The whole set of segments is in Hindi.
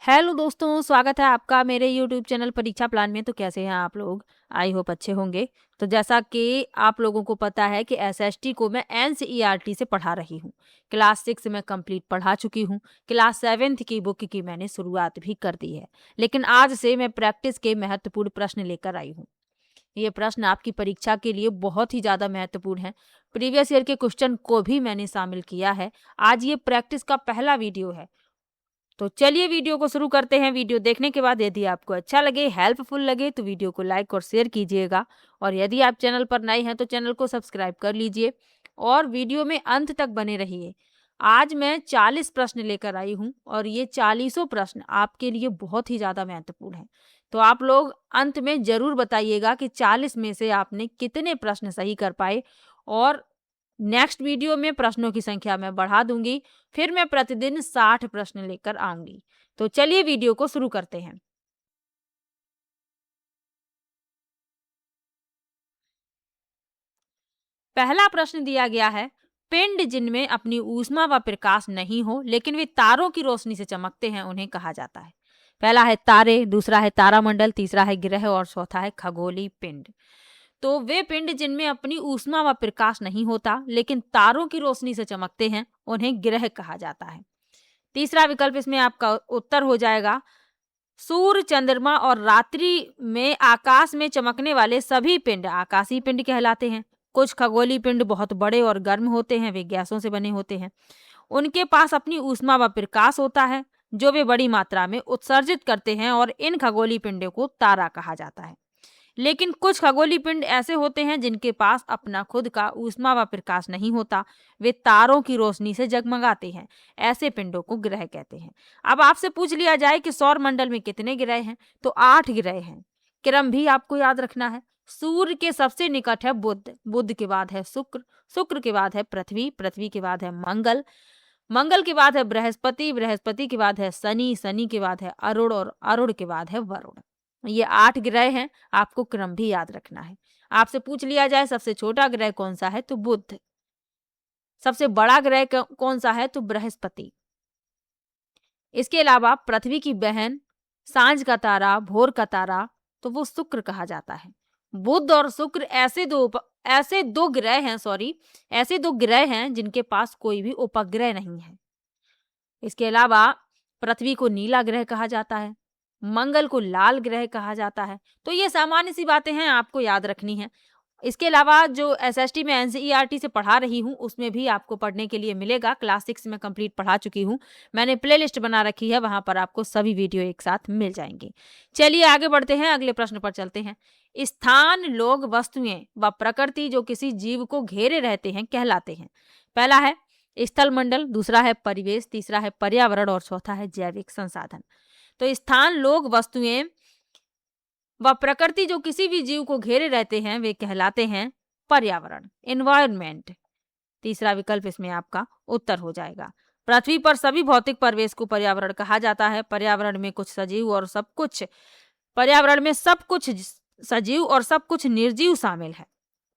हेलो दोस्तों, स्वागत है आपका मेरे यूट्यूब चैनल परीक्षा प्लान में। तो कैसे हैं आप लोग? आई होप अच्छे होंगे। तो जैसा कि आप लोगों को पता है कि एसएसटी को मैं एनसीईआरटी से पढ़ा रही हूँ। क्लास 6 में कंप्लीट पढ़ा चुकी हूँ। क्लास 7th की बुक की मैंने शुरुआत भी कर दी है, लेकिन आज से मैं प्रैक्टिस के महत्वपूर्ण प्रश्न लेकर आई हूँ। ये प्रश्न आपकी परीक्षा के लिए बहुत ही ज़्यादा महत्वपूर्ण है। प्रीवियस ईयर के क्वेश्चन को भी मैंने शामिल किया है। आज ये प्रैक्टिस का पहला वीडियो है। तो चलिए वीडियो को शुरू करते हैं। वीडियो देखने के बाद यदि आपको अच्छा लगे, हेल्पफुल लगे तो वीडियो को लाइक और शेयर कीजिएगा, और यदि आप चैनल पर नए हैं तो चैनल को सब्सक्राइब कर लीजिए और वीडियो में अंत तक बने रहिए। आज मैं 40 प्रश्न लेकर आई हूँ और ये 40 प्रश्न आपके लिए बहुत ही ज़्यादा महत्वपूर्ण है। तो आप लोग अंत में ज़रूर बताइएगा कि 40 में से आपने कितने प्रश्न सही कर पाए, और नेक्स्ट वीडियो में प्रश्नों की संख्या मैं बढ़ा दूंगी। फिर मैं प्रतिदिन 60 प्रश्न लेकर आऊंगी। तो चलिए वीडियो को शुरू करते हैं। पहला प्रश्न दिया गया है, पिंड जिनमें अपनी ऊष्मा व प्रकाश नहीं हो लेकिन वे तारों की रोशनी से चमकते हैं, उन्हें कहा जाता है। पहला है तारे, दूसरा है तारामंडल, तीसरा है ग्रह और चौथा है खगोलीय पिंड। तो वे पिंड जिनमें अपनी ऊष्मा व प्रकाश नहीं होता लेकिन तारों की रोशनी से चमकते हैं, उन्हें ग्रह कहा जाता है। तीसरा विकल्प इसमें आपका उत्तर हो जाएगा, सूर्य, चंद्रमा और रात्रि में आकाश में चमकने वाले सभी पिंड आकाशीय पिंड कहलाते हैं। कुछ खगोलीय पिंड बहुत बड़े और गर्म होते हैं, वे गैसों से बने होते हैं। उनके पास अपनी ऊष्मा व प्रकाश होता है जो वे बड़ी मात्रा में उत्सर्जित करते हैं, और इन खगोलीय पिंडों को तारा कहा जाता है। लेकिन कुछ खगोलीय पिंड ऐसे होते हैं जिनके पास अपना खुद का ऊष्मा व प्रकाश नहीं होता, वे तारों की रोशनी से जगमगाते हैं। ऐसे पिंडों को ग्रह कहते हैं। अब आपसे पूछ लिया जाए कि सौर मंडल में कितने ग्रह हैं, तो 8 ग्रह हैं। क्रम भी आपको याद रखना है। सूर्य के सबसे निकट है बुध, बुध के बाद है शुक्र, शुक्र के बाद है पृथ्वी, पृथ्वी के बाद है मंगल, मंगल के बाद है बृहस्पति, बृहस्पति के बाद है शनि, शनि के बाद है अरुण और अरुण के बाद है वरुण। ये 8 ग्रह हैं, आपको क्रम भी याद रखना है। आपसे पूछ लिया जाए सबसे छोटा ग्रह कौन सा है, तो बुध। सबसे बड़ा ग्रह कौन सा है, तो बृहस्पति। इसके अलावा पृथ्वी की बहन, सांझ का तारा, भोर का तारा, तो वो शुक्र कहा जाता है। बुध और शुक्र ऐसे दो ग्रह हैं, ऐसे दो ग्रह हैं जिनके पास कोई भी उपग्रह नहीं है। इसके अलावा पृथ्वी को नीला ग्रह कहा जाता है, मंगल को लाल ग्रह कहा जाता है। तो ये सामान्य सी बातें हैं, आपको याद रखनी है। इसके अलावा जो एसएसटी में एनसीईआरटी से पढ़ा रही हूँ उसमें भी आपको पढ़ने के लिए मिलेगा। क्लास 6 में कंप्लीट पढ़ा चुकी हूँ, मैंने प्लेलिस्ट बना रखी है, वहां पर आपको सभी वीडियो एक साथ मिल जाएंगे। चलिए आगे बढ़ते हैं, अगले प्रश्न पर चलते हैं। स्थान, लोग, वस्तुएं व प्रकृति जो किसी जीव को घेरे रहते हैं कहलाते हैं। पहला है स्थल मंडल, दूसरा है परिवेश, तीसरा है पर्यावरण और चौथा है जैविक संसाधन। तो स्थान, लोग, वस्तुएं व प्रकृति जो किसी भी जीव को घेरे रहते हैं वे कहलाते हैं पर्यावरण, एनवायरनमेंट। तीसरा विकल्प इसमें आपका उत्तर हो जाएगा। पृथ्वी पर सभी भौतिक परिवेश को पर्यावरण कहा जाता है। पर्यावरण में कुछ सजीव और सब कुछ पर्यावरण में सब कुछ सजीव और सब कुछ निर्जीव शामिल है।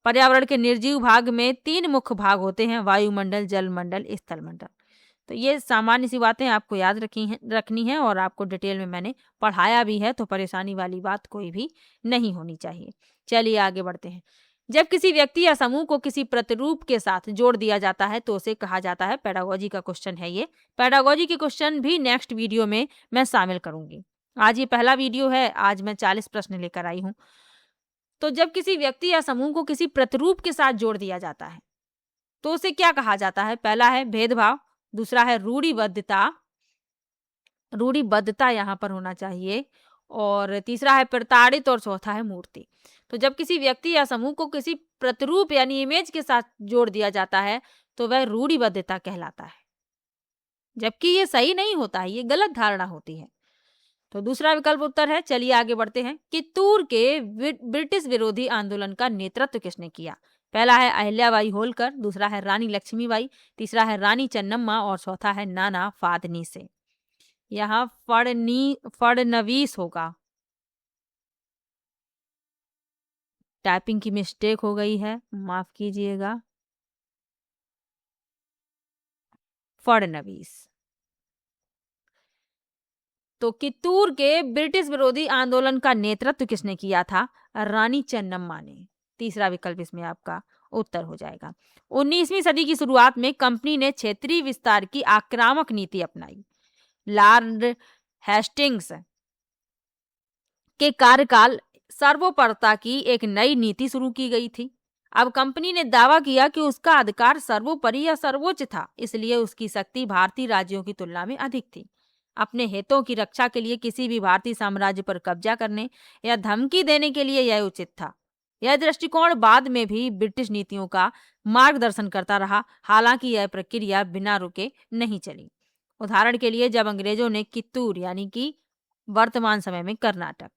पर्यावरण के निर्जीव भाग में 3 मुख्य भाग होते हैं, वायुमंडल, जलमंडल, स्थल मंडल। तो ये सामान्य सी बातें आपको याद रखनी है, और आपको डिटेल में मैंने पढ़ाया भी है, तो परेशानी वाली बात कोई भी नहीं होनी चाहिए। चलिए आगे बढ़ते हैं। जब किसी व्यक्ति या समूह को किसी प्रतिरूप के साथ जोड़ दिया जाता है तो उसे कहा जाता है, पेडागोजी का क्वेश्चन है ये। पेडागोजी के क्वेश्चन भी नेक्स्ट वीडियो में मैं शामिल करूंगी। आज ये पहला वीडियो है, आज मैं 40 प्रश्न लेकर आई हूँ। तो जब किसी व्यक्ति या समूह को किसी प्रतिरूप के साथ जोड़ दिया जाता है तो उसे क्या कहा जाता है? पहला है भेदभाव, दूसरा है रूढ़िबद्धता, रूढ़िबद्धता यहाँ पर होना चाहिए, और तीसरा है प्रताड़ित, और चौथा है मूर्ति। तो जब किसी व्यक्ति या समूह को किसी प्रतिरूप यानी इमेज के साथ जोड़ दिया जाता है तो वह रूढ़िबद्धता कहलाता है, जबकि ये सही नहीं होता है, ये गलत धारणा होती है। तो दूसरा विकल्प उत्तर है। चलिए आगे बढ़ते हैं। कित्तूर के ब्रिटिश विरोधी आंदोलन का नेतृत्व किसने किया? पहला है अहिल्याबाई होलकर, दूसरा है रानी लक्ष्मीबाई, तीसरा है रानी चन्नम्मा और चौथा है नाना फादनीसे। यहाँ फडनवीस होगा, टाइपिंग की मिस्टेक हो गई है, माफ कीजिएगा। फडनवीस। तो कित्तूर के ब्रिटिश विरोधी आंदोलन का नेतृत्व किसने किया था? रानी चेन्नम्मा ने। तीसरा विकल्प इसमें आपका उत्तर हो जाएगा। 19वीं सदी की शुरुआत में कंपनी ने क्षेत्रीय विस्तार की आक्रामक नीति अपनाई। लॉर्ड हेस्टिंग्स के कार्यकाल सर्वोपरता की एक नई नीति शुरू की गई थी। अब कंपनी ने दावा किया कि उसका अधिकार सर्वोपरि या सर्वोच्च था, इसलिए उसकी शक्ति भारतीय राज्यों की तुलना में अधिक थी। अपने हितों की रक्षा के लिए किसी भी भारतीय साम्राज्य पर कब्जा करने या धमकी देने के लिए यह उचित था। यह दृष्टिकोण बाद में भी ब्रिटिश नीतियों का मार्गदर्शन करता रहा, हालांकि यह प्रक्रिया बिना रुके नहीं चली। उदाहरण के लिए, जब अंग्रेजों ने कित्तूर यानी कि वर्तमान समय में कर्नाटक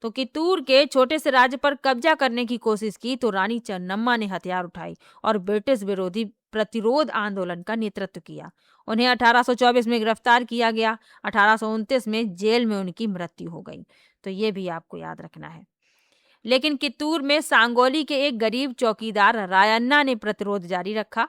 तो कित्तूर के छोटे से राज्य पर कब्जा करने की कोशिश की, तो रानी चेन्नम्मा ने हथियार उठाई और ब्रिटिश विरोधी प्रतिरोध आंदोलन का नेतृत्व किया। उन्हें 1824 में गिरफ्तार किया गया। 1829 में जेल में उनकी मृत्यु हो गई। तो ये भी आपको याद रखना है। लेकिन कित्तूर में सांगोली के एक गरीब चौकीदार रायन्ना ने प्रतिरोध जारी रखा।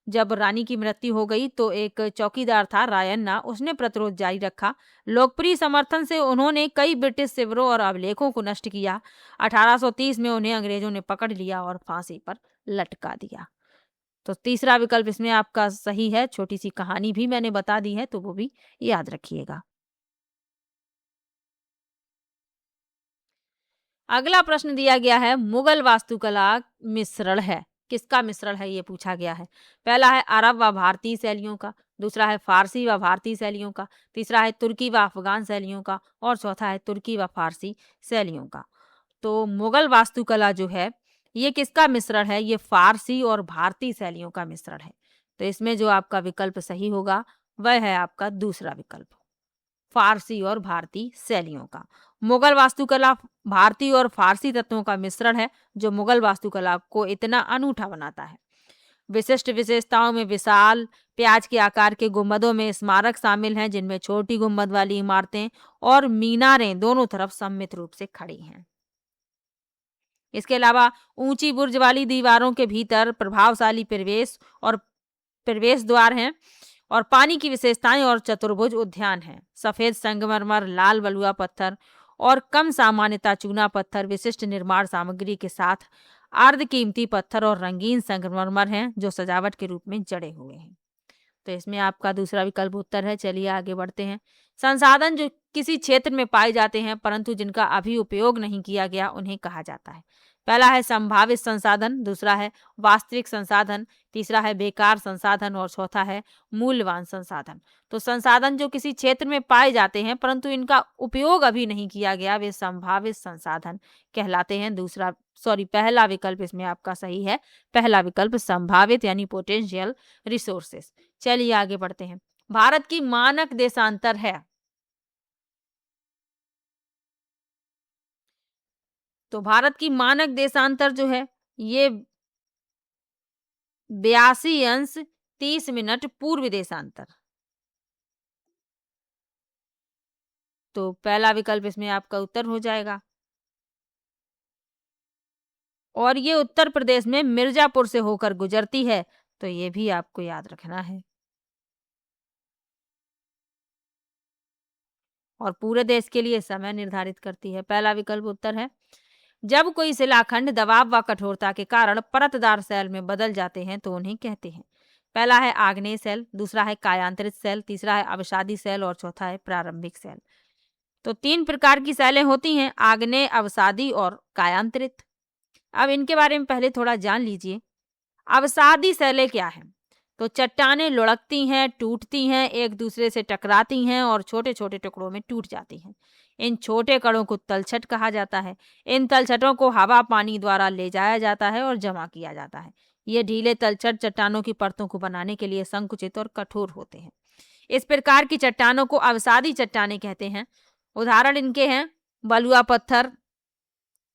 जब रानी की मृत्यु हो गई तो एक चौकीदार था रायन्ना, उसने प्रतिरोध जारी रखा। लोकप्रिय समर्थन से उन्होंने कई ब्रिटिश शिविरों और अभिलेखों को नष्ट किया। 1830 में उन्हें अंग्रेजों ने पकड़ लिया और फांसी पर लटका दिया। तो तीसरा विकल्प इसमें आपका सही है। छोटी सी कहानी भी मैंने बता दी है, तो वो भी याद रखिएगा। अगला प्रश्न दिया गया है, मुगल वास्तुकला मिश्रण है। किसका मिश्रण है ये पूछा गया है। पहला है अरब व भारतीय शैलियों का, दूसरा है फारसी व भारतीय शैलियों का, तीसरा है तुर्की व अफगान शैलियों का और चौथा है तुर्की व फारसी शैलियों का। तो मुगल वास्तुकला जो है ये किसका मिश्रण है? ये फारसी और भारतीय शैलियों का मिश्रण है। तो इसमें जो आपका विकल्प सही होगा वह है आपका दूसरा विकल्प, फारसी और भारतीय शैलियों का। मुगल वास्तुकला भारतीय और फारसी तत्वों का मिश्रण है, जो मुगल वास्तुकला को इतना अनूठा बनाता है। विशिष्ट विशेषताओं में विशाल प्याज के आकार के गुंबदों में स्मारक शामिल हैं, जिनमें छोटी गुंबद वाली इमारतें और मीनारें दोनों तरफ सम्मिलित रूप से खड़ी हैं। इसके अलावा ऊंची बुर्ज वाली दीवारों के भीतर प्रभावशाली प्रवेश द्वार हैं और पानी की विशेषताएं और चतुर्भुज उद्यान हैं। सफेद संगमरमर, लाल बलुआ पत्थर और कम सामान्यता चूना पत्थर विशिष्ट निर्माण सामग्री के साथ अर्ध कीमती पत्थर और रंगीन संगमरमर हैं, जो सजावट के रूप में जड़े हुए हैं। तो इसमें आपका दूसरा विकल्प उत्तर है। चलिए आगे बढ़ते हैं। संसाधन जो किसी क्षेत्र में पाए जाते हैं परंतु जिनका अभी उपयोग नहीं किया गया, उन्हें कहा जाता है। पहला है संभावित संसाधन, दूसरा है वास्तविक संसाधन, तीसरा है बेकार संसाधन और चौथा है मूल्यवान संसाधन। तो संसाधन जो किसी क्षेत्र में पाए जाते हैं परंतु इनका उपयोग अभी नहीं किया गया, वे संभावित संसाधन कहलाते हैं। पहला विकल्प इसमें आपका सही है। पहला विकल्प संभावित यानी पोटेंशियल रिसोर्सेस। चलिए आगे बढ़ते हैं। भारत की मानक देशांतर है। तो भारत की मानक देशांतर जो है ये 82 अंश 30 मिनट पूर्व देशांतर। तो पहला विकल्प इसमें आपका उत्तर हो जाएगा और ये उत्तर प्रदेश में मिर्जापुर से होकर गुजरती है। तो ये भी आपको याद रखना है और पूरे देश के लिए समय निर्धारित करती है। पहला विकल्प उत्तर है। जब कोई शिलाखंड दबाव व कठोरता के कारण परतदार सेल में बदल जाते हैं तो उन्हें कहते हैं। पहला है आग्नेय सेल, दूसरा है कायांतरित सेल, तीसरा है अवसादी सेल और चौथा है प्रारंभिक सेल। तो 3 प्रकार की सेलें होती हैं, आग्नेय, अवसादी और कायांतरित। अब इनके बारे में पहले थोड़ा जान लीजिए। अवसादी सेलें क्या है? तो चट्टानें लुढ़कती हैं, टूटती हैं, एक दूसरे से टकराती हैं और छोटे छोटे टुकड़ों में टूट जाती हैं। इन छोटे कणों को तलछट कहा जाता है। इन तलछटों को हवा पानी द्वारा ले जाया जाता है और जमा किया जाता है। ये ढीले तलछट चट्टानों की परतों को बनाने के लिए संकुचित और कठोर होते हैं। इस प्रकार की चट्टानों को अवसादी चट्टानें कहते हैं। उदाहरण इनके हैं बलुआ पत्थर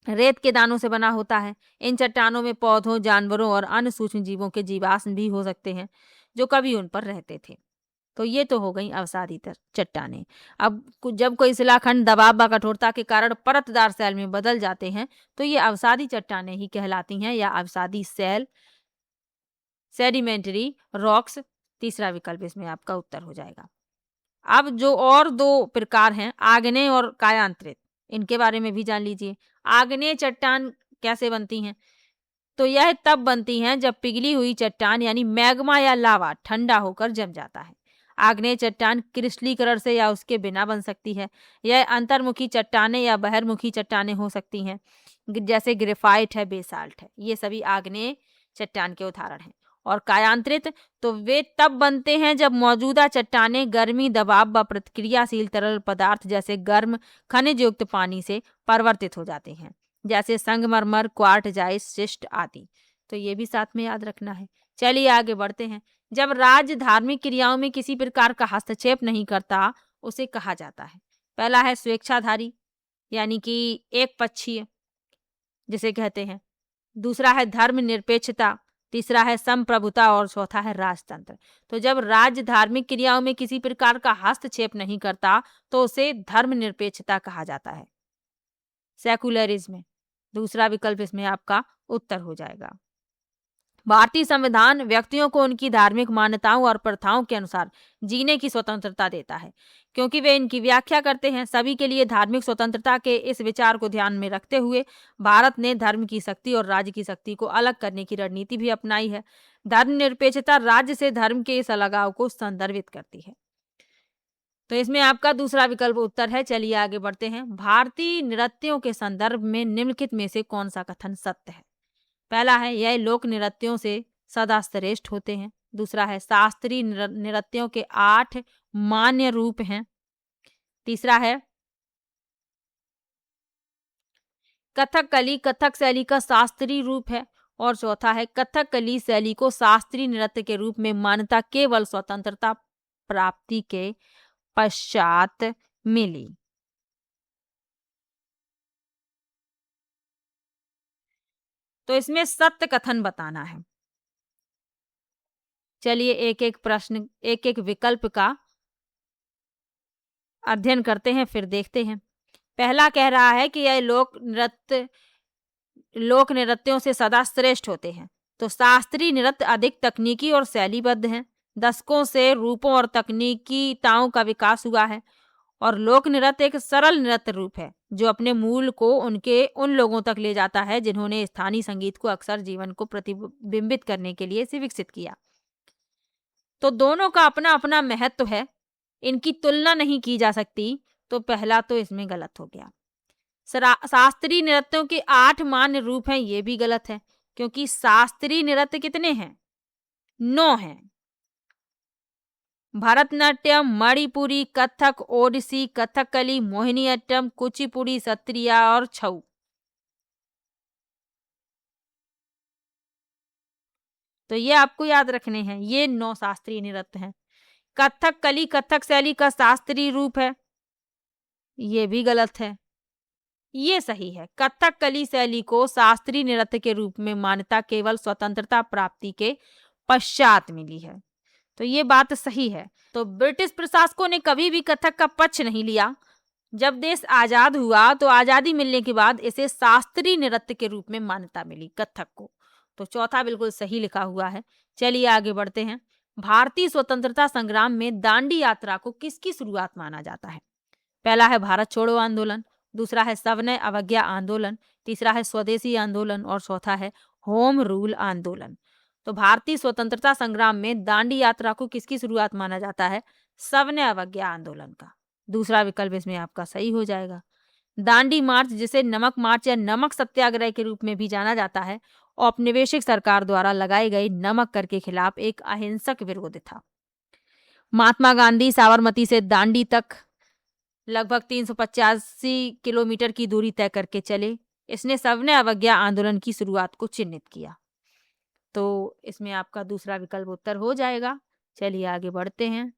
रेत के दानों से बना होता है। इन चट्टानों में पौधों, जानवरों और अन्य सूक्ष्म जीवों के जीवाश्म भी हो सकते हैं जो कभी उन पर रहते थे। तो ये तो हो गई अवसादी चट्टानें। अब जब कोई शिलाखंड दबाव व कठोरता के कारण परतदार सेल में बदल जाते हैं तो ये अवसादी चट्टानें ही कहलाती हैं या अवसादी सेल, सेडिमेंटरी रॉक्स। तीसरा विकल्प इसमें आपका उत्तर हो जाएगा। अब जो और दो प्रकार हैं, आग्नेय और कायांतरित, इनके बारे में भी जान लीजिए। आग्नेय चट्टान कैसे बनती हैं? तो यह तब बनती हैं जब पिघली हुई चट्टान यानी मैग्मा या लावा ठंडा होकर जम जाता है। आग्नेय चट्टान क्रिस्टलीकरण से या उसके बिना बन सकती है। यह अंतर्मुखी चट्टानें या बहिर्मुखी चट्टानें हो सकती हैं, जैसे ग्रेफाइट है, बेसाल्ट है। ये सभी आग्नेय चट्टान के उदाहरण हैं। और कायांतरित तो वे तब बनते हैं जब मौजूदा चट्टानें गर्मी, दबाव व प्रतिक्रियाशील तरल पदार्थ जैसे गर्म खनिज युक्त पानी से परिवर्तित हो जाते हैं, जैसे संगमरमर, क्वार्टजाइट, शिस्ट आदि। तो ये भी साथ में याद रखना है। चलिए आगे बढ़ते हैं। जब राज्य धार्मिक क्रियाओं में किसी प्रकार का हस्तक्षेप नहीं करता, उसे कहा जाता है। पहला है स्वेच्छाधारी, यानी कि एक पक्षीय जिसे कहते हैं। दूसरा है धर्मनिरपेक्षता, तीसरा है संप्रभुता और चौथा है राजतंत्र। तो जब राज्य धार्मिक क्रियाओं में किसी प्रकार का हस्तक्षेप नहीं करता तो उसे धर्मनिरपेक्षता कहा जाता है, सेकुलरिज्म। दूसरा विकल्प इसमें आपका उत्तर हो जाएगा। भारतीय संविधान व्यक्तियों को उनकी धार्मिक मान्यताओं और प्रथाओं के अनुसार जीने की स्वतंत्रता देता है, क्योंकि वे इनकी व्याख्या करते हैं। सभी के लिए धार्मिक स्वतंत्रता के इस विचार को ध्यान में रखते हुए भारत ने धर्म की शक्ति और राज्य की शक्ति को अलग करने की रणनीति भी अपनाई है। धर्मनिरपेक्षता राज्य से धर्म के इस अलगाव को संदर्भित करती है। तो इसमें आपका दूसरा विकल्प उत्तर है। चलिए आगे बढ़ते हैं। भारतीय नृत्यों के संदर्भ में निम्नलिखित में से कौन सा कथन सत्य है? पहला है यह लोक नृत्यों से सदा श्रेष्ठ होते हैं। दूसरा है शास्त्रीय नृत्यों के 8 मान्य रूप हैं। तीसरा है कथकली कथक शैली का शास्त्रीय रूप है। और चौथा है कथकली शैली को शास्त्रीय नृत्य के रूप में मान्यता केवल स्वतंत्रता प्राप्ति के पश्चात मिली। तो इसमें सत्य कथन बताना है। चलिए एक एक प्रश्न, एक एक विकल्प का अध्ययन करते हैं, फिर देखते हैं। पहला कह रहा है कि यह लोक नृत्यों से सदा श्रेष्ठ होते हैं। तो शास्त्रीय नृत्य अधिक तकनीकी और शैलीबद्ध हैं। दशकों से रूपों और तकनीकीताओं का विकास हुआ है। और लोक नृत्य एक सरल नृत्य रूप है जो अपने मूल को उनके उन लोगों तक ले जाता है जिन्होंने स्थानीय संगीत को अक्सर जीवन को प्रतिबिंबित करने के लिए इसे विकसित किया। तो दोनों का अपना अपना महत्व है, इनकी तुलना नहीं की जा सकती। तो पहला तो इसमें गलत हो गया। शास्त्रीय नृत्यों के 8 मान्य रूप हैं, ये भी गलत है, क्योंकि शास्त्रीय नृत्य कितने हैं? 9 हैं। भरतनाट्यम, मणिपुरी, कथक, ओडिसी, कथकली, मोहिनीअट्टम, कुचिपुड़ी, सत्रिया और छऊ। तो ये आपको याद रखने हैं। ये 9 शास्त्रीय नृत्य हैं। कथकली कथक शैली का शास्त्रीय रूप है, ये भी गलत है। ये सही है। कथकली शैली को शास्त्रीय नृत्य के रूप में मान्यता केवल स्वतंत्रता प्राप्ति के पश्चात मिली है। तो ये बात सही है। तो ब्रिटिश प्रशासकों ने कभी भी कथक का पक्ष नहीं लिया। जब देश आजाद हुआ तो आजादी मिलने के बाद इसे शास्त्रीय नृत्य के रूप में मान्यता मिली कथक को। तो चौथा बिल्कुल सही लिखा हुआ है। चलिए आगे बढ़ते हैं। भारतीय स्वतंत्रता संग्राम में दांडी यात्रा को किसकी शुरुआत माना जाता है? पहला है भारत छोड़ो आंदोलन, दूसरा है सविनय अवज्ञा आंदोलन, तीसरा है स्वदेशी आंदोलन और चौथा है होम रूल आंदोलन। तो भारतीय स्वतंत्रता संग्राम में दांडी यात्रा को किसकी शुरुआत माना जाता है? सविनय अवज्ञा आंदोलन का। दूसरा विकल्प इसमें आपका सही हो जाएगा। दांडी मार्च, जिसे नमक मार्च या नमक सत्याग्रह के रूप में भी जाना जाता है, औपनिवेशिक सरकार द्वारा लगाए गए नमक कर के खिलाफ एक अहिंसक विरोध था। महात्मा गांधी साबरमती से दांडी तक लगभग 385 किलोमीटर की दूरी तय करके चले। इसने सविनय अवज्ञा आंदोलन की शुरुआत को चिन्हित किया। तो इसमें आपका दूसरा विकल्प उत्तर हो जाएगा। चलिए आगे बढ़ते हैं।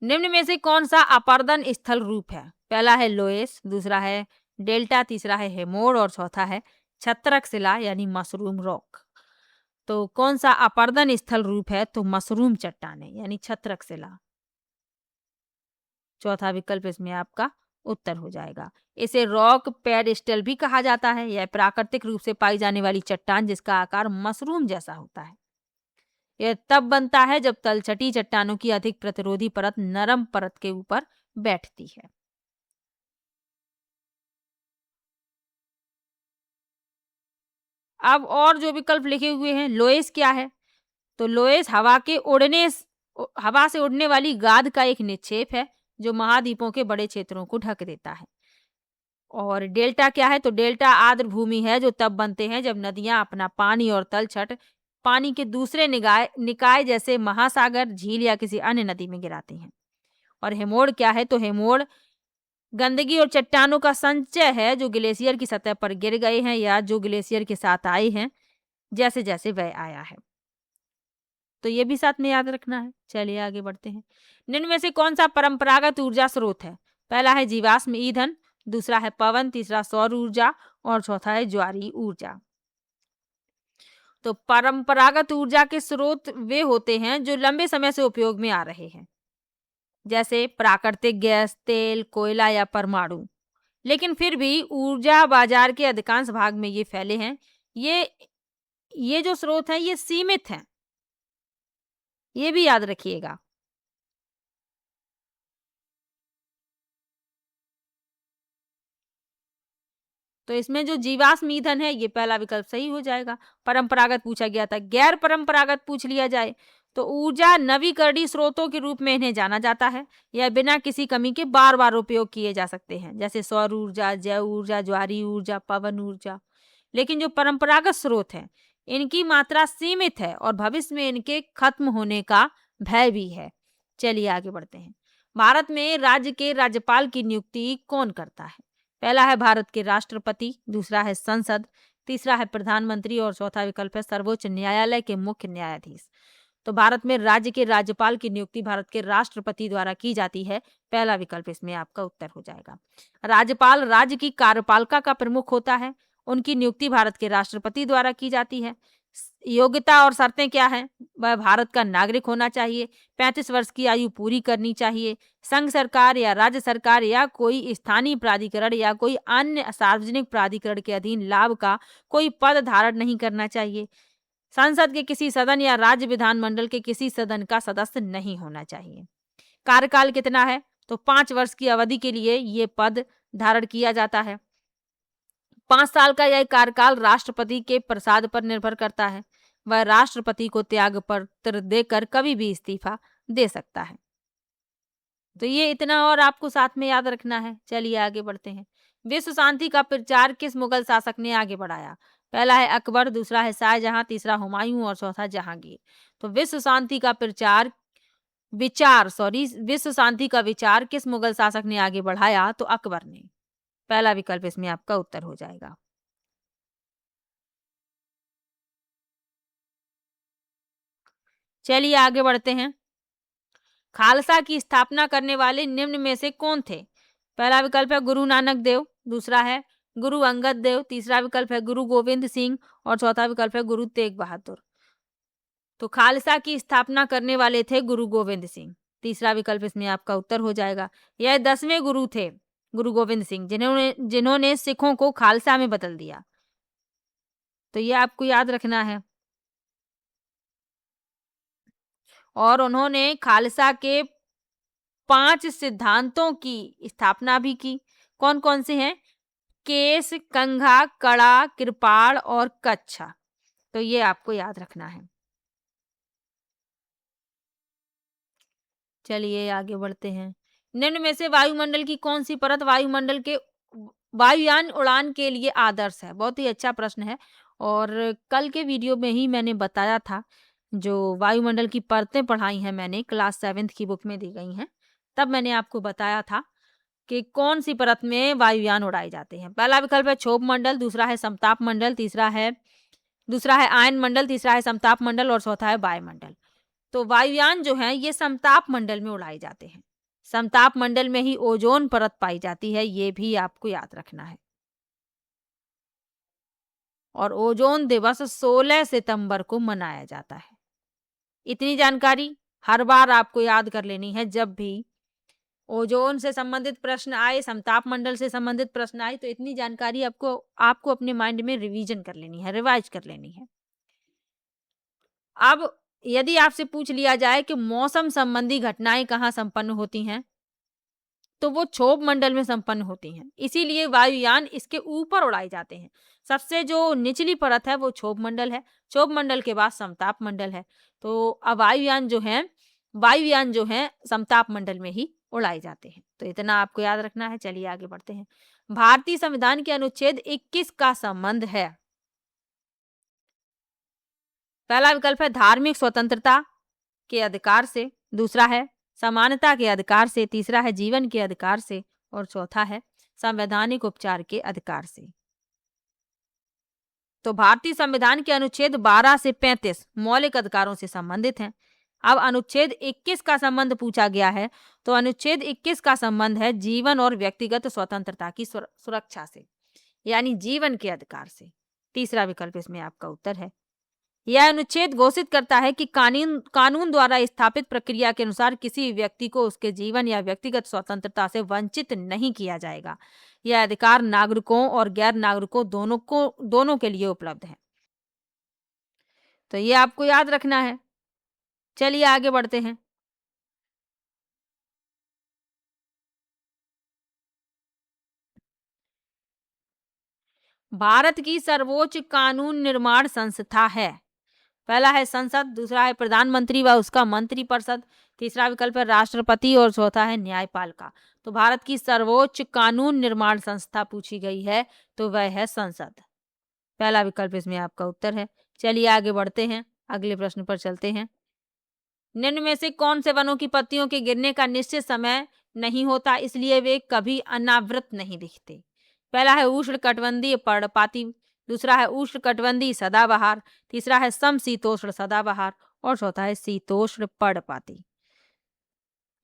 निम्न में से कौन सा अपर्दन स्थल रूप है? पहला है लोएस, दूसरा है डेल्टा, तीसरा है हेमोर और चौथा है छत्रक शिला यानी मशरूम रॉक। तो कौन सा अपर्दन स्थल रूप है? तो मशरूम चट्टाने यानी छत्रक शिला। चौथा विकल्प इसमें आपका उत्तर हो जाएगा। इसे रॉक पेडस्टल भी कहा जाता है। यह प्राकृतिक रूप से पाई जाने वाली चट्टान जिसका आकार मशरूम जैसा होता है। यह तब बनता है जब तलछटी चट्टानों की अधिक प्रतिरोधी परत नरम परत के ऊपर बैठती है। अब और जो विकल्प लिखे हुए हैं, लोएस क्या है? तो लोएस हवा से उड़ने वाली गाद का एक निक्षेप है जो महाद्वीपों के बड़े क्षेत्रों को ढक देता है। और डेल्टा क्या है? तो डेल्टा आर्द्र भूमि है जो तब बनते हैं जब नदियां अपना पानी और तलछट पानी के दूसरे निकाय जैसे महासागर, झील या किसी अन्य नदी में गिराती हैं। और हेमोड़ क्या है? तो हेमोड़ गंदगी और चट्टानों का संचय है जो ग्लेशियर की सतह पर गिर गए हैं या जो ग्लेशियर के साथ आए हैं जैसे जैसे वह आया है। तो ये भी साथ में याद रखना है। चलिए आगे बढ़ते हैं। निम्न में से कौन सा परंपरागत ऊर्जा स्रोत है? पहला है जीवाश्म ईंधन, दूसरा है पवन, तीसरा सौर ऊर्जा और चौथा है ज्वारीय ऊर्जा। तो परंपरागत ऊर्जा के स्रोत वे होते हैं जो लंबे समय से उपयोग में आ रहे हैं, जैसे प्राकृतिक गैस, तेल, कोयला या परमाणु। लेकिन फिर भी ऊर्जा बाजार के अधिकांश भाग में ये फैले हैं। ये जो स्रोत हैं ये सीमित हैं, ये भी याद रखिएगा। तो इसमें जो जीवाश्म ईंधन है ये पहला विकल्प सही हो जाएगा। परंपरागत पूछा गया था, गैर परंपरागत पूछ लिया जाए तो ऊर्जा नवीकरणीय स्रोतों के रूप में इन्हें जाना जाता है या बिना किसी कमी के बार बार उपयोग किए जा सकते हैं, जैसे सौर ऊर्जा, जैव ऊर्जा, ज्वारीय ऊर्जा, पवन ऊर्जा। लेकिन जो परंपरागत स्रोत हैं इनकी मात्रा सीमित है और भविष्य में इनके खत्म होने का भय भी है। चलिए आगे बढ़ते हैं। भारत में राज्य के राज्यपाल की नियुक्ति कौन करता है? पहला है भारत के राष्ट्रपति, दूसरा है संसद, तीसरा है प्रधानमंत्री और चौथा विकल्प है सर्वोच्च न्यायालय के मुख्य न्यायाधीश। तो भारत में राज्य के राज्यपाल की नियुक्ति भारत के राष्ट्रपति द्वारा की जाती है। पहला विकल्प इसमें आपका उत्तर हो जाएगा। राज्यपाल राज्य की कार्यपालिका का प्रमुख होता है। उनकी नियुक्ति भारत के राष्ट्रपति द्वारा की जाती है। योग्यता और शर्तें क्या हैं? वह भारत का नागरिक होना चाहिए, 35 वर्ष की आयु पूरी करनी चाहिए, संघ सरकार या राज्य सरकार या कोई स्थानीय प्राधिकरण या कोई अन्य सार्वजनिक प्राधिकरण के अधीन लाभ का कोई पद धारण नहीं करना चाहिए, संसद के किसी सदन या राज्य विधानमंडल के किसी सदन का सदस्य नहीं होना चाहिए। कार्यकाल कितना है? तो 5 वर्ष की अवधि के लिए ये पद धारण किया जाता है। 5 साल का यह कार्यकाल राष्ट्रपति के प्रसाद पर निर्भर करता है। वह राष्ट्रपति को त्याग पत्र देकर कभी भी इस्तीफा दे सकता है। तो ये इतना और आपको साथ में याद रखना है। चलिए आगे बढ़ते हैं। विश्व शांति का प्रचार किस मुगल शासक ने आगे बढ़ाया? पहला है अकबर, दूसरा है शाहजहां, तीसरा हुमायूं और चौथा जहांगीर। तो विश्व शांति का विचार किस मुगल शासक ने आगे बढ़ाया? तो अकबर ने। पहला विकल्प इसमें आपका उत्तर हो जाएगा। चलिए आगे बढ़ते हैं। खालसा की स्थापना करने वाले निम्न में से कौन थे? पहला विकल्प है गुरु नानक देव, दूसरा है गुरु अंगद देव, तीसरा विकल्प है गुरु गोविंद सिंह और चौथा विकल्प है गुरु तेग बहादुर। तो खालसा की स्थापना करने वाले थे गुरु गोविंद सिंह। तीसरा विकल्प इसमें आपका उत्तर हो जाएगा। यह 10वें गुरु थे, गुरु गोविंद सिंह, जिन्होंने सिखों को खालसा में बदल दिया। तो ये आपको याद रखना है। और उन्होंने खालसा के 5 सिद्धांतों की स्थापना भी की। कौन कौन से हैं? केस, कंघा, कड़ा, कृपाण और कच्छा। तो ये आपको याद रखना है। चलिए आगे बढ़ते हैं। निम्न में से वायुमंडल की कौन सी परत वायुमंडल के वायुयान उड़ान के लिए आदर्श है? बहुत ही अच्छा प्रश्न है। और कल के वीडियो में ही मैंने बताया था, जो वायुमंडल की परतें पढ़ाई हैं मैंने क्लास 7th की बुक में दी गई हैं, तब मैंने आपको बताया था कि कौन सी परत में वायुयान उड़ाए जाते हैं। पहला विकल्प है क्षोभ मंडल, दूसरा है समताप मंडल, दूसरा है आयन मंडल, तीसरा है समताप मंडल और चौथा है वायुमंडल। तो वायुयान जो हैं ये समताप मंडल में उड़ाए जाते हैं। समताप मंडल में ही ओजोन परत पाई जाती है, ये भी आपको याद रखना है। और ओजोन दिवस 16 सितंबर को मनाया जाता है। इतनी जानकारी हर बार आपको याद कर लेनी है। जब भी ओजोन से संबंधित प्रश्न आए, समताप मंडल से संबंधित प्रश्न आए, तो इतनी जानकारी आपको अपने माइंड में रिवीजन कर लेनी है, रिवाइज कर लेनी है। अब यदि आपसे पूछ लिया जाए कि मौसम संबंधी घटनाएं कहाँ संपन्न होती हैं, तो वो क्षोभ मंडल में संपन्न होती हैं। इसीलिए वायुयान इसके ऊपर उड़ाए जाते हैं। सबसे जो निचली परत है वो क्षोभ मंडल है। क्षोभ मंडल के बाद समताप मंडल है। तो अब वायुयान जो हैं समताप मंडल में ही उड़ाए जाते हैं। तो इतना आपको याद रखना है। चलिए आगे बढ़ते हैं। भारतीय संविधान के अनुच्छेद 21 का संबंध है। पहला विकल्प है धार्मिक स्वतंत्रता के अधिकार से, दूसरा है समानता के अधिकार से, तीसरा है जीवन के अधिकार से और चौथा है संवैधानिक उपचार के अधिकार से। तो भारतीय संविधान के अनुच्छेद 12 से 35 मौलिक अधिकारों से संबंधित हैं। अब अनुच्छेद 21 का संबंध पूछा गया है, तो अनुच्छेद 21 का संबंध है जीवन और व्यक्तिगत स्वतंत्रता की सुरक्षा से, यानी जीवन के अधिकार से। तीसरा विकल्प इसमें आपका उत्तर है। यह अनुच्छेद घोषित करता है कि कानून द्वारा स्थापित प्रक्रिया के अनुसार किसी व्यक्ति को उसके जीवन या व्यक्तिगत स्वतंत्रता से वंचित नहीं किया जाएगा। यह अधिकार नागरिकों और गैर नागरिकों दोनों के लिए उपलब्ध है। तो ये आपको याद रखना है। चलिए आगे बढ़ते हैं। भारत की सर्वोच्च कानून निर्माण संस्था है। पहला है संसद, दूसरा है प्रधानमंत्री व उसका मंत्रिपरिषद, तीसरा विकल्प है राष्ट्रपति और चौथा है न्यायपालिका। तो भारत की सर्वोच्च कानून निर्माण संस्था पूछी गई है तो वह है संसद। पहला विकल्प इसमें आपका उत्तर है। चलिए आगे बढ़ते हैं, अगले प्रश्न पर चलते हैं। निम्न में से कौन से वनों की पत्तियों के गिरने का निश्चित समय नहीं होता, इसलिए वे कभी अनावृत नहीं दिखते? पहला है उष्णकटिबंधीय पर्णपाती, दूसरा है उष्णकटिबंधीय सदाबहार, तीसरा है समशीतोष्ण सदाबहार और चौथा है शीतोष्ण पर्णपाती।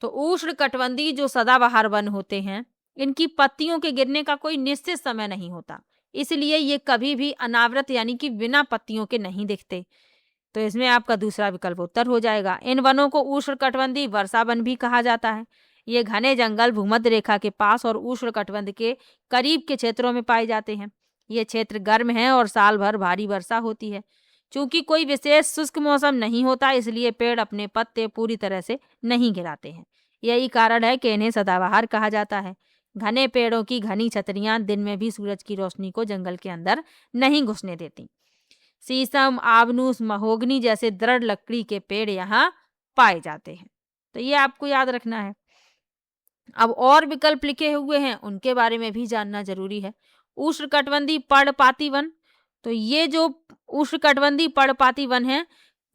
तो उष्णकटिबंधीय जो सदाबहार वन होते हैं, इनकी पत्तियों के गिरने का कोई निश्चित समय नहीं होता, इसलिए ये कभी भी अनावृत यानी कि बिना पत्तियों के नहीं दिखते। तो इसमें आपका दूसरा विकल्प उत्तर हो जाएगा। इन वनों को उष्णकटिबंधीय वर्षा वन भी कहा जाता है। ये घने जंगल भूमध्य रेखा के पास और उष्णकटिबंध के करीब के क्षेत्रों में पाए जाते हैं। ये क्षेत्र गर्म है और साल भर भारी वर्षा होती है। चूंकि कोई विशेष शुष्क मौसम नहीं होता, इसलिए पेड़ अपने पत्ते पूरी तरह से नहीं गिराते हैं। यही कारण है कि इन्हें सदाबहार कहा जाता है। घने पेड़ों की घनी छतरियां दिन में भी सूरज की रोशनी को जंगल के अंदर नहीं घुसने देती। शीशम, आबनूस, महोगनी जैसे दृढ़ लकड़ी के पेड़ यहाँ पाए जाते हैं। तो ये आपको याद रखना है। अब और विकल्प लिखे हुए हैं, उनके बारे में भी जानना जरूरी है। उष्णकटिबंधीय पर्णपाती वन, तो ये जो उष्णकटिबंधीय पर्णपाती वन है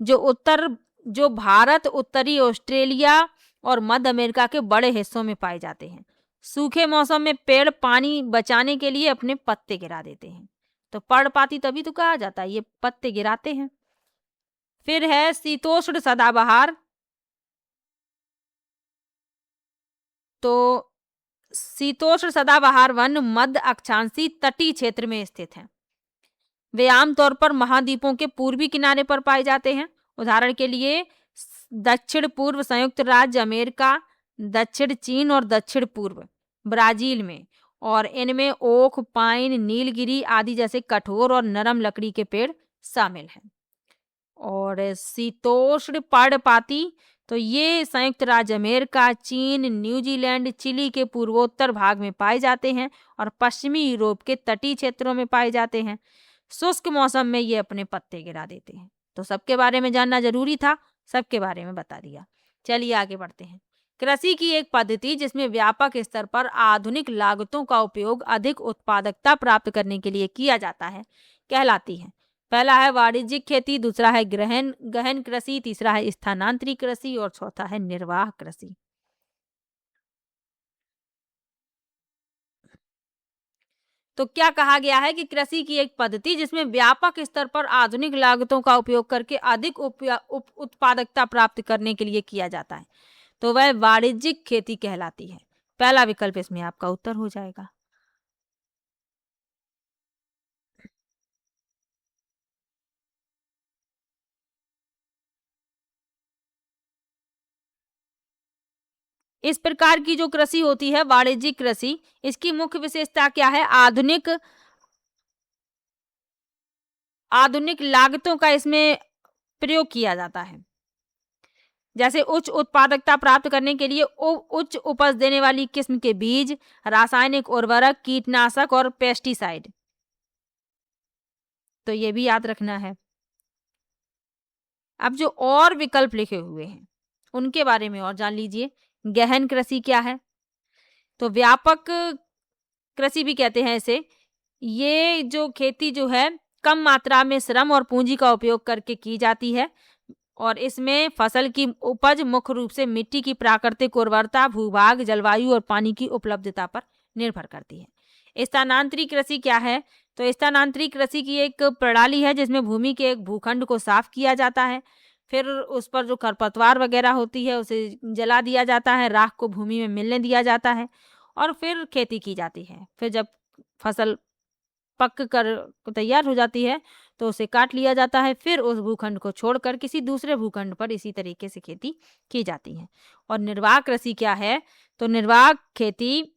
जो भारत, उत्तरी ऑस्ट्रेलिया और मध्य अमेरिका के बड़े हिस्सों में पाए जाते हैं। सूखे मौसम में पेड़ पानी बचाने के लिए अपने पत्ते गिरा देते हैं, तो पर्णपाती तभी तो कहा जाता है, ये पत्ते गिराते हैं। फिर है शीतोष्ण सदाबहार, तो शीतोष्ण सदाबहार वन मध्य अक्षांशीय तटीय क्षेत्र में स्थित हैं। वे आमतौर पर महाद्वीपों के पूर्वी किनारे पर पाए जाते हैं। उदाहरण के लिए दक्षिण पूर्व संयुक्त राज्य अमेरिका, दक्षिण चीन और दक्षिण पूर्व ब्राजील में, और इनमें ओक, पाइन, नीलगिरी आदि जैसे कठोर और नरम लकड़ी के पेड़ शामिल हैं। और शीतोष्ण पर्णपाती, तो ये संयुक्त राज्य अमेरिका, चीन, न्यूजीलैंड, चिली के पूर्वोत्तर भाग में पाए जाते हैं और पश्चिमी यूरोप के तटीय क्षेत्रों में पाए जाते हैं। शुष्क मौसम में ये अपने पत्ते गिरा देते हैं। तो सबके बारे में जानना जरूरी था, सबके बारे में बता दिया। चलिए आगे बढ़ते हैं। कृषि की एक पद्धति जिसमें व्यापक स्तर पर आधुनिक लागतों का उपयोग अधिक उत्पादकता प्राप्त करने के लिए किया जाता है, कहलाती है। पहला है वाणिज्यिक खेती, दूसरा है गहन कृषि, तीसरा है स्थानांतरी कृषि और चौथा है निर्वाह कृषि। तो क्या कहा गया है कि कृषि की एक पद्धति जिसमें व्यापक स्तर पर आधुनिक लागतों का उपयोग करके अधिक उत्पादकता प्राप्त करने के लिए किया जाता है, तो वह वाणिज्यिक खेती कहलाती है। पहला विकल्प इसमें आपका उत्तर हो जाएगा। इस प्रकार की जो कृषि होती है वाणिज्यिक कृषि, इसकी मुख्य विशेषता क्या है? आधुनिक लागतों का इसमें प्रयोग किया जाता है। जैसे उच्च उत्पादकता प्राप्त करने के लिए उच्च उपज देने वाली किस्म के बीज, रासायनिक उर्वरक, कीटनाशक और पेस्टिसाइड। तो ये भी याद रखना है। अब जो और विकल्प लिखे हुए हैं उनके बारे में और जान लीजिए। गहन कृषि क्या है? तो व्यापक कृषि भी कहते हैं इसे। ये जो खेती जो है कम मात्रा में श्रम और पूंजी का उपयोग करके की जाती है और इसमें फसल की उपज मुख्य रूप से मिट्टी की प्राकृतिक उर्वरता, भूभाग, जलवायु और पानी की उपलब्धता पर निर्भर करती है। स्थानांतरी कृषि क्या है? तो स्थानांतरी कृषि की एक प्रणाली है जिसमें भूमि के एक भूखंड को साफ किया जाता है, फिर उस पर जो खरपतवार वगैरह होती है उसे जला दिया जाता है, राख को भूमि में मिलने दिया जाता है और फिर खेती की जाती है। फिर जब फसल पक कर तैयार हो जाती है तो उसे काट लिया जाता है, फिर उस भूखंड को छोड़कर किसी दूसरे भूखंड पर इसी तरीके से खेती की जाती है। और निर्वाह कृषि क्या है? तो निर्वाह खेती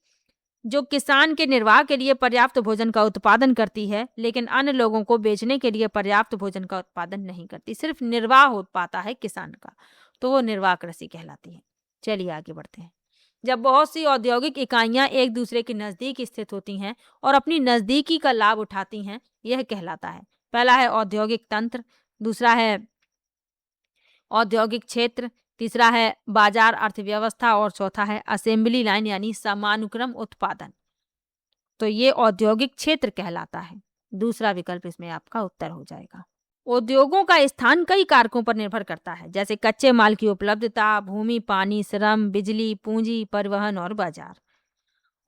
जो किसान के निर्वाह के लिए पर्याप्त भोजन का उत्पादन करती है लेकिन अन्य लोगों को बेचने के लिए पर्याप्त भोजन का उत्पादन नहीं करती, सिर्फ निर्वाह हो पाता है किसान का, तो वो निर्वाह कृषि कहलाती है। चलिए आगे बढ़ते हैं। जब बहुत सी औद्योगिक इकाइयां एक दूसरे के नजदीक स्थित होती हैं और अपनी नजदीकी का लाभ उठाती हैं, यह कहलाता है। पहला है औद्योगिक तंत्र, दूसरा है औद्योगिक क्षेत्र, तीसरा है बाजार अर्थव्यवस्था और चौथा है असेंबली लाइन यानी समानुक्रम उत्पादन। तो ये औद्योगिक क्षेत्र कहलाता है। दूसरा विकल्प इसमें आपका उत्तर हो जाएगा। उद्योगों का स्थान कई कारकों पर निर्भर करता है, जैसे कच्चे माल की उपलब्धता, भूमि, पानी, श्रम, बिजली, पूंजी, परिवहन और बाजार।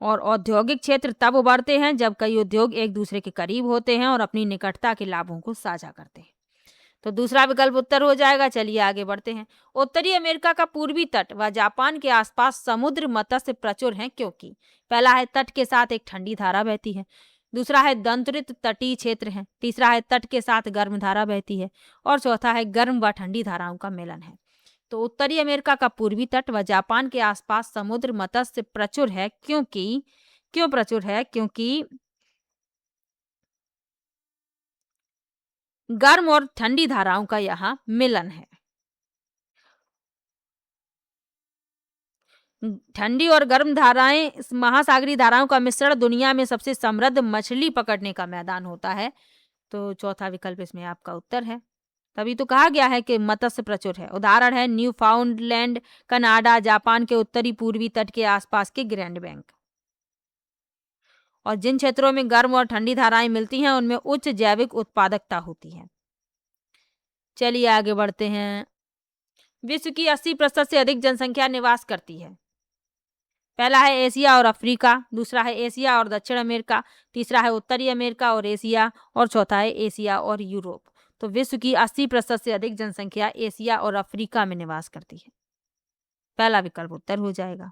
और औद्योगिक क्षेत्र तब उभरते हैं जब कई उद्योग एक दूसरे के करीब होते हैं और अपनी निकटता के लाभों को साझा करते हैं। तो दूसरा विकल्प उत्तर हो जाएगा। चलिए आगे बढ़ते हैं। उत्तरी अमेरिका का पूर्वी तट व जापान के आसपास समुद्र मत्स्य प्रचुर हैं क्योंकि पहला है तट के साथ एक ठंडी धारा बहती है, दूसरा है दंतरित तटीय क्षेत्र है, तीसरा है तट के साथ गर्म धारा बहती है और चौथा है गर्म व ठंडी धाराओं का मिलन है। तो उत्तरी अमेरिका का पूर्वी तट व जापान के आसपास समुद्र मत्स्य प्रचुर है क्यों प्रचुर है? क्योंकि गर्म और ठंडी धाराओं का यहाँ मिलन है। ठंडी और गर्म धाराएं, महासागरीय धाराओं का मिश्रण दुनिया में सबसे समृद्ध मछली पकड़ने का मैदान होता है। तो चौथा विकल्प इसमें आपका उत्तर है। तभी तो कहा गया है कि मत्स्य प्रचुर है। उदाहरण है न्यू फाउंडलैंड, कनाडा, जापान के उत्तरी पूर्वी तट के आसपास के ग्रैंड बैंक। और जिन क्षेत्रों में गर्म और ठंडी धाराएं मिलती हैं उनमें उच्च जैविक उत्पादकता होती है। चलिए आगे बढ़ते हैं। विश्व की 80% से अधिक जनसंख्या निवास करती है। पहला है एशिया और अफ्रीका, दूसरा है एशिया और दक्षिण अमेरिका, तीसरा है उत्तरी अमेरिका और एशिया और चौथा है एशिया और यूरोप। तो विश्व की 80% से अधिक जनसंख्या एशिया और अफ्रीका में निवास करती है। पहला विकल्प उत्तर हो जाएगा।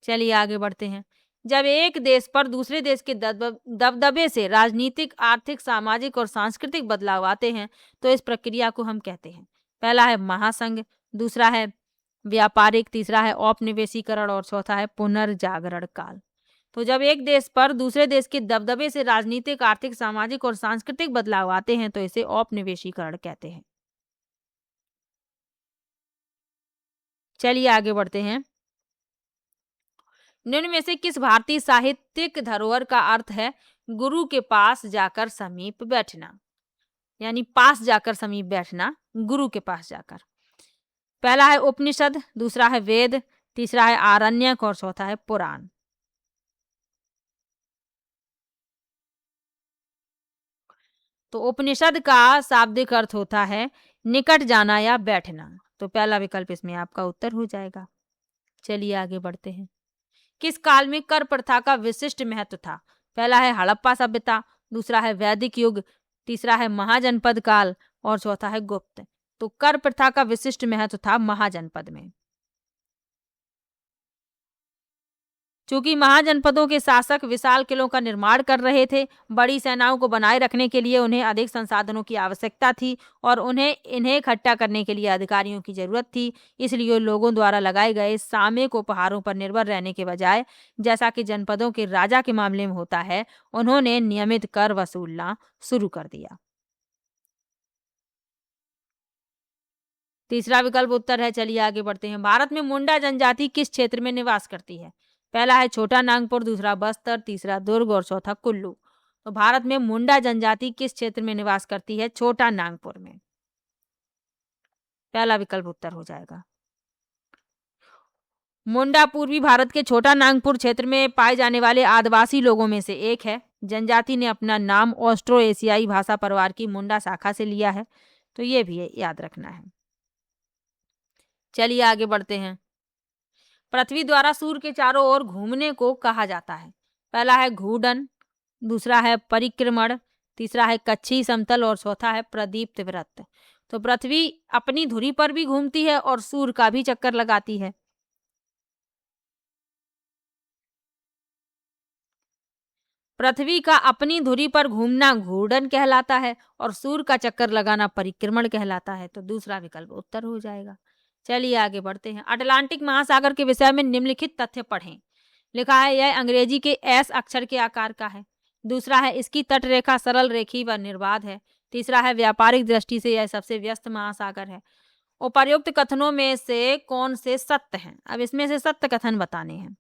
चलिए आगे बढ़ते हैं। जब एक देश पर दूसरे देश के दबदबे से राजनीतिक, आर्थिक, सामाजिक और सांस्कृतिक बदलाव आते हैं तो इस प्रक्रिया को हम कहते हैं। पहला है महासंघ, दूसरा है व्यापारिक, तीसरा है औपनिवेशीकरण और चौथा है पुनर्जागरण काल। तो जब एक देश पर दूसरे देश के दबदबे से राजनीतिक, आर्थिक, सामाजिक और सांस्कृतिक बदलाव आते हैं तो इसे औपनिवेशीकरण कहते हैं। चलिए आगे बढ़ते हैं। निम्न में से किस भारतीय साहित्यिक धरोहर का अर्थ है गुरु के पास जाकर समीप बैठना, यानी पास जाकर समीप बैठना, गुरु के पास जाकर? पहला है उपनिषद, दूसरा है वेद, तीसरा है आरण्यक और चौथा है पुराण। तो उपनिषद का शाब्दिक अर्थ होता है निकट जाना या बैठना। तो पहला विकल्प इसमें आपका उत्तर हो जाएगा। चलिए आगे बढ़ते हैं। किस काल में कर प्रथा का विशिष्ट महत्व था? पहला है हड़प्पा सभ्यता, दूसरा है वैदिक युग, तीसरा है महाजनपद काल और चौथा है गुप्त। तो कर प्रथा का विशिष्ट महत्व था महाजनपद में। चूंकि महाजनपदों के शासक विशाल किलों का निर्माण कर रहे थे, बड़ी सेनाओं को बनाए रखने के लिए उन्हें अधिक संसाधनों की आवश्यकता थी और उन्हें इन्हें इकट्ठा करने के लिए अधिकारियों की जरूरत थी। इसलिए लोगों द्वारा लगाए गए सामयिक उपहारों पर निर्भर रहने के बजाय, जैसा कि जनपदों के राजा के मामले में होता है, उन्होंने नियमित कर वसूलना शुरू कर दिया। तीसरा विकल्प उत्तर है। चलिए आगे बढ़ते हैं। भारत में मुंडा जनजाति किस क्षेत्र में निवास करती है? पहला है छोटा नागपुर, दूसरा बस्तर, तीसरा दुर्ग और चौथा कुल्लू। तो भारत में मुंडा जनजाति किस क्षेत्र में निवास करती है? छोटा नागपुर में। पहला विकल्प उत्तर हो जाएगा। मुंडा पूर्वी भारत के छोटा नागपुर क्षेत्र में पाए जाने वाले आदिवासी लोगों में से एक है। जनजाति ने अपना नाम ऑस्ट्रो एशियाई भाषा परिवार की मुंडा शाखा से लिया है। तो ये भी याद रखना है। चलिए आगे बढ़ते हैं। पृथ्वी द्वारा सूर्य के चारों ओर घूमने को कहा जाता है। पहला है घूर्णन, दूसरा है परिक्रमण, तीसरा है कच्छी समतल और चौथा है प्रदीप्त वृत्त। तो पृथ्वी अपनी धुरी पर भी घूमती है और सूर्य का भी चक्कर लगाती है। पृथ्वी का अपनी धुरी पर घूमना घूर्णन कहलाता है और सूर्य का चक्कर लगाना परिक्रमण कहलाता है। तो दूसरा विकल्प उत्तर हो जाएगा। चलिए आगे बढ़ते हैं। अटलांटिक महासागर के विषय में निम्नलिखित तथ्य पढ़ें। लिखा है यह अंग्रेजी के एस अक्षर के आकार का है। दूसरा है इसकी तटरेखा सरल रेखी व निर्बाध है। तीसरा है व्यापारिक दृष्टि से यह सबसे व्यस्त महासागर है। उपर्युक्त कथनों में से कौन से सत्य हैं? अब इसमें से सत्य कथन बताने हैं।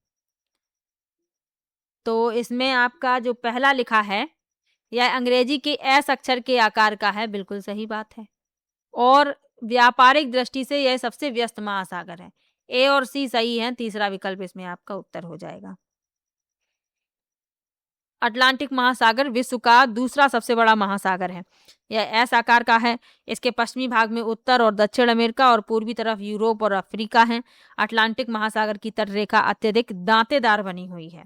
तो इसमें आपका जो पहला लिखा है यह अंग्रेजी के एस अक्षर के आकार का है, बिल्कुल सही बात है। और व्यापारिक दृष्टि से यह सबसे व्यस्त महासागर है। ए और सी सही है। तीसरा विकल्प इसमें आपका उत्तर हो जाएगा। अटलांटिक महासागर विश्व का दूसरा सबसे बड़ा महासागर है। यह एस आकार का है। इसके पश्चिमी भाग में उत्तर और दक्षिण अमेरिका और पूर्वी तरफ यूरोप और अफ्रीका है। अटलांटिक महासागर की तटरेखा अत्यधिक दांतेदार बनी हुई है।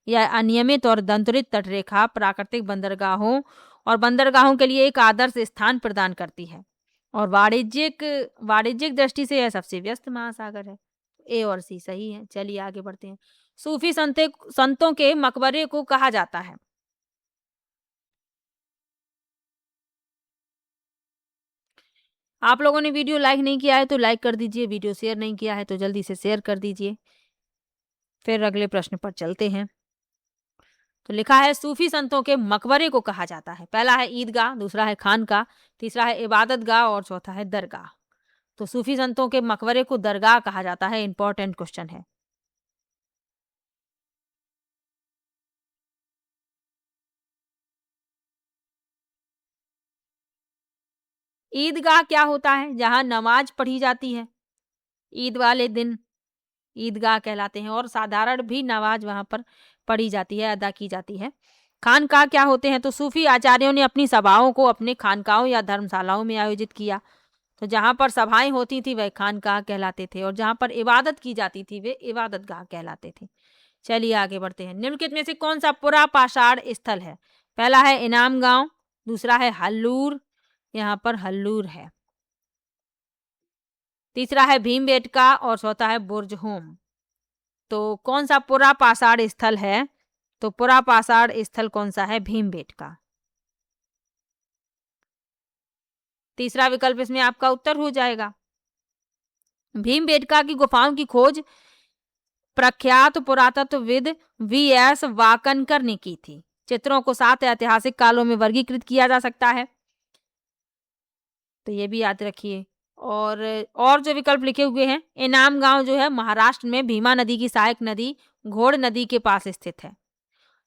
यह अनियमित और दंतुरित तटरेखा प्राकृतिक बंदरगाहों और बंदरगाहों के लिए एक आदर्श स्थान प्रदान करती है और वाणिज्यिक दृष्टि से यह सबसे व्यस्त महासागर है। ए और सी सही है। चलिए आगे बढ़ते हैं। सूफी संतों के मकबरे को कहा जाता है। आप लोगों ने वीडियो लाइक नहीं किया है तो लाइक कर दीजिए, वीडियो शेयर नहीं किया है तो जल्दी से शेयर कर दीजिए। फिर अगले प्रश्न पर चलते हैं। तो लिखा है सूफी संतों के मकबरे को कहा जाता है। पहला है ईदगाह, दूसरा है खानका, तीसरा है इबादत गाह और चौथा है दरगाह। तो सूफी संतों के मकबरे को दरगाह कहा जाता है। इंपॉर्टेंट क्वेश्चन है। ईदगाह क्या होता है? जहां नमाज पढ़ी जाती है ईद वाले दिन, ईदगाह कहलाते हैं। और साधारण भी नमाज वहां पर पढ़ी जाती है, अदा की जाती है। खानकाह क्या होते हैं? तो सूफी आचार्यों ने अपनी सभाओं को अपने खानकाहों या धर्मशालाओं में आयोजित किया। तो जहां पर सभाएं होती थी वह खानकाह कहलाते थे और जहां पर इबादत की जाती थी वे इबादतगाह कहलाते थे। चलिए आगे बढ़ते हैं। निम्नलिखित में से कौन सा पुरा पाषाण स्थल है? पहला है इनाम गांव, दूसरा है हल्लूर, यहाँ पर हल्लूर है, तीसरा है भीमबेटका और चौथा है बुर्ज होम। तो कौन सा पुरा पाषाण स्थल है? तो पुरा पाषाण स्थल कौन सा है? भीमबेटका। तीसरा विकल्प इसमें आपका उत्तर हो जाएगा। भीमबेटका की गुफाओं की खोज प्रख्यात पुरातत्वविद वी.एस. वाकनकर ने की थी। चित्रों को 7 ऐतिहासिक कालों में वर्गीकृत किया जा सकता है, तो ये भी याद रखिए। और जो विकल्प लिखे हुए हैं, इनाम गांव जो है महाराष्ट्र में भीमा नदी की सहायक नदी घोड़ नदी के पास स्थित है।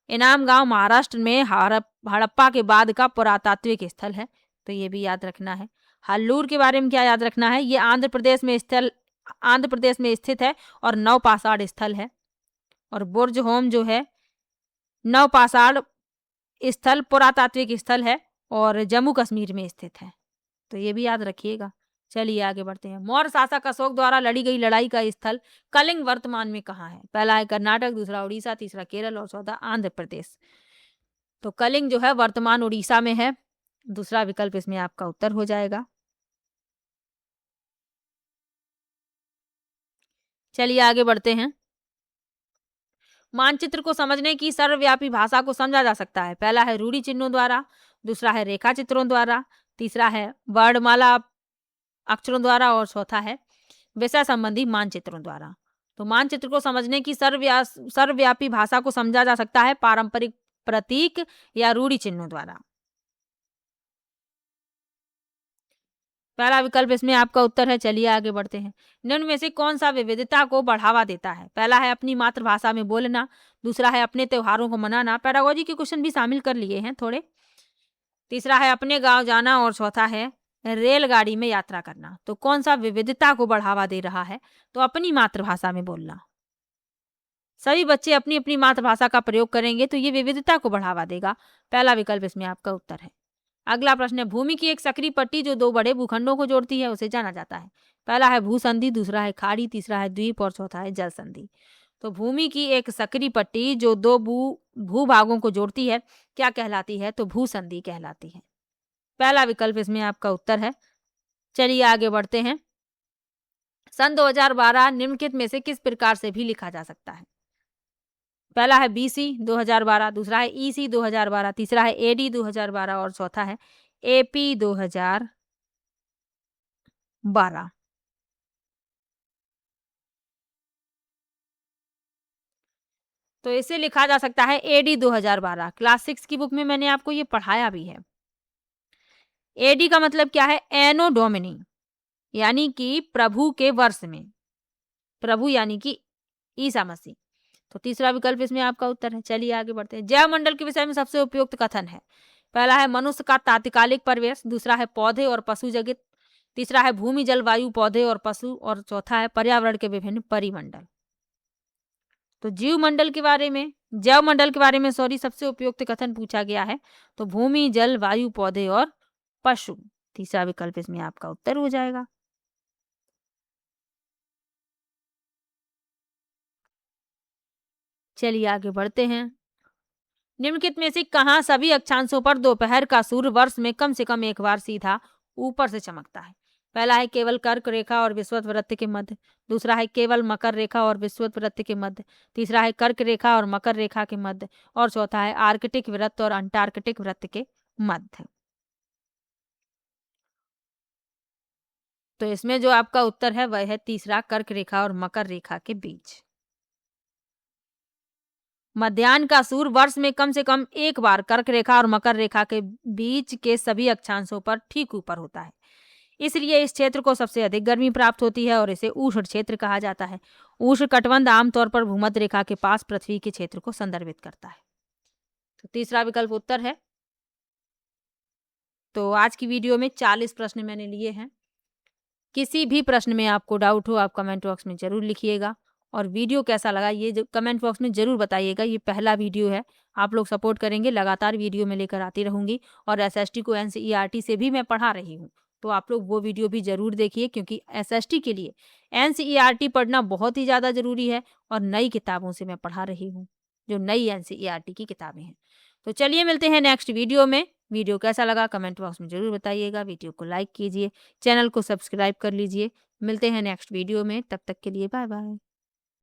इनाम गांव महाराष्ट्र में हड़प्पा के बाद का पुरातात्विक स्थल है, तो ये भी याद रखना है। हल्लूर के बारे में क्या याद रखना है? ये आंध्र प्रदेश में स्थित है और नवपाषाण स्थल है। और बुर्ज होम जो है नवपाषाण स्थल पुरातात्विक स्थल है और जम्मू कश्मीर में स्थित है, तो ये भी याद रखिएगा। चलिए आगे बढ़ते हैं। मौर्य शासक अशोक द्वारा लड़ी गई लड़ाई का स्थल कलिंग वर्तमान में कहाँ है? पहला है कर्नाटक, दूसरा उड़ीसा, तीसरा केरल और चौथा आंध्र प्रदेश। तो कलिंग जो है वर्तमान उड़ीसा में है। दूसरा विकल्प इसमें आपका उत्तर हो जाएगा। चलिए आगे बढ़ते हैं। मानचित्र को समझने की सर्वव्यापी भाषा को समझा जा सकता है। पहला है रूढ़ि चिन्हों द्वारा, दूसरा है रेखा चित्रों द्वारा, तीसरा है वर्णमाला अक्षरों द्वारा और चौथा है विषय संबंधी मानचित्रों द्वारा। तो मानचित्र को समझने की सर्वव्यापी भाषा को समझा जा सकता है पारंपरिक प्रतीक या रूढ़ि चिन्हों द्वारा। पहला विकल्प इसमें आपका उत्तर है। चलिए आगे बढ़ते हैं। निम्न में से कौन सा विविधता को बढ़ावा देता है? पहला है अपनी मातृभाषा में बोलना, दूसरा है अपने त्योहारों को मनाना, पैडागोजी के क्वेश्चन भी शामिल कर लिए हैं थोड़े, तीसरा है अपने गांव जाना और चौथा है रेलगाड़ी में यात्रा करना। तो कौन सा विविधता को बढ़ावा दे रहा है? तो अपनी मातृभाषा में बोलना। सभी बच्चे अपनी अपनी मातृभाषा का प्रयोग करेंगे तो ये विविधता को बढ़ावा देगा। पहला विकल्प इसमें आपका उत्तर है। अगला प्रश्न है, भूमि की एक सकरी पट्टी जो दो बड़े भूखंडों को जोड़ती है उसे जाना जाता है। पहला है भूसंधि, दूसरा है खाड़ी, तीसरा है द्वीप और चौथा है जल संधि। तो भूमि की एक सकरी पट्टी जो दो भूभागों को जोड़ती है क्या कहलाती है? तो भूसंधि कहलाती है। पहला विकल्प इसमें आपका उत्तर है। चलिए आगे बढ़ते हैं। सन 2012 निम्नलिखित में से किस प्रकार से भी लिखा जा सकता है? पहला है BC 2012, दूसरा है EC 2012, तीसरा है AD 2012 और चौथा है AP 2012। तो इसे लिखा जा सकता है AD 2012। क्लास 6 की बुक में मैंने आपको ये पढ़ाया भी है। AD का मतलब क्या है? एनो डोमिनी, यानी कि प्रभु के वर्ष में। प्रभु यानी कि ईसा मसीह। तो तीसरा विकल्प इसमें आपका उत्तर है। चलिए आगे बढ़ते हैं। जैव मंडल के विषय में सबसे उपयुक्त कथन है। पहला है मनुष्य का तात्कालिक परिवेश, दूसरा है पौधे और पशु जगत, तीसरा है भूमि जल वायु पौधे और पशु और चौथा है पर्यावरण के विभिन्न परिमंडल। तो जैव मंडल के बारे में सबसे उपयुक्त कथन पूछा गया है तो भूमि जल वायु पौधे और पशु। तीसरा विकल्प इसमें आपका उत्तर हो जाएगा। चलिए आगे बढ़ते हैं। निम्नलिखित में से कहाँ सभी अक्षांशों पर दोपहर का सूर्य वर्ष में कम से कम एक बार सीधा ऊपर से चमकता है? पहला है केवल कर्क रेखा और विषुवत वृत्त के मध्य, दूसरा है केवल मकर रेखा और विषुवत वृत्त के मध्य, तीसरा है कर्क रेखा और मकर रेखा के मध्य और चौथा है आर्कटिक वृत्त और अंटार्कटिक वृत्त के मध्य। तो इसमें जो आपका उत्तर है वह है तीसरा, कर्क रेखा और मकर रेखा के बीच। मध्याह्न का सूर्य वर्ष में कम से कम एक बार कर्क रेखा और मकर रेखा के बीच के सभी अक्षांशों पर ठीक ऊपर होता है, इसलिए इस क्षेत्र को सबसे अधिक गर्मी प्राप्त होती है और इसे उष्ण क्षेत्र कहा जाता है। उष्ण कटिबंध आमतौर पर भूमध्य रेखा के पास पृथ्वी के क्षेत्र को संदर्भित करता है। तो तीसरा विकल्प उत्तर है। तो आज की वीडियो में 40 प्रश्न मैंने लिए हैं। किसी भी प्रश्न में आपको डाउट हो आप कमेंट बॉक्स में जरूर लिखिएगा और वीडियो कैसा लगा ये जो कमेंट बॉक्स में जरूर बताइएगा। ये पहला वीडियो है, आप लोग सपोर्ट करेंगे, लगातार वीडियो में लेकर आती रहूंगी और SST को NCERT से भी मैं पढ़ा रही हूँ, तो आप लोग वो वीडियो भी जरूर देखिए क्योंकि SST के लिए NCERT पढ़ना बहुत ही ज़्यादा जरूरी है और नई किताबों से मैं पढ़ा रही हूँ, जो नई NCERT की किताबें हैं। तो चलिए मिलते हैं नेक्स्ट वीडियो में। वीडियो कैसा लगा कमेंट बॉक्स में जरूर बताइएगा। वीडियो को लाइक कीजिए, चैनल को सब्सक्राइब कर लीजिए। मिलते हैं नेक्स्ट वीडियो में, तब तक के लिए बाय बाय।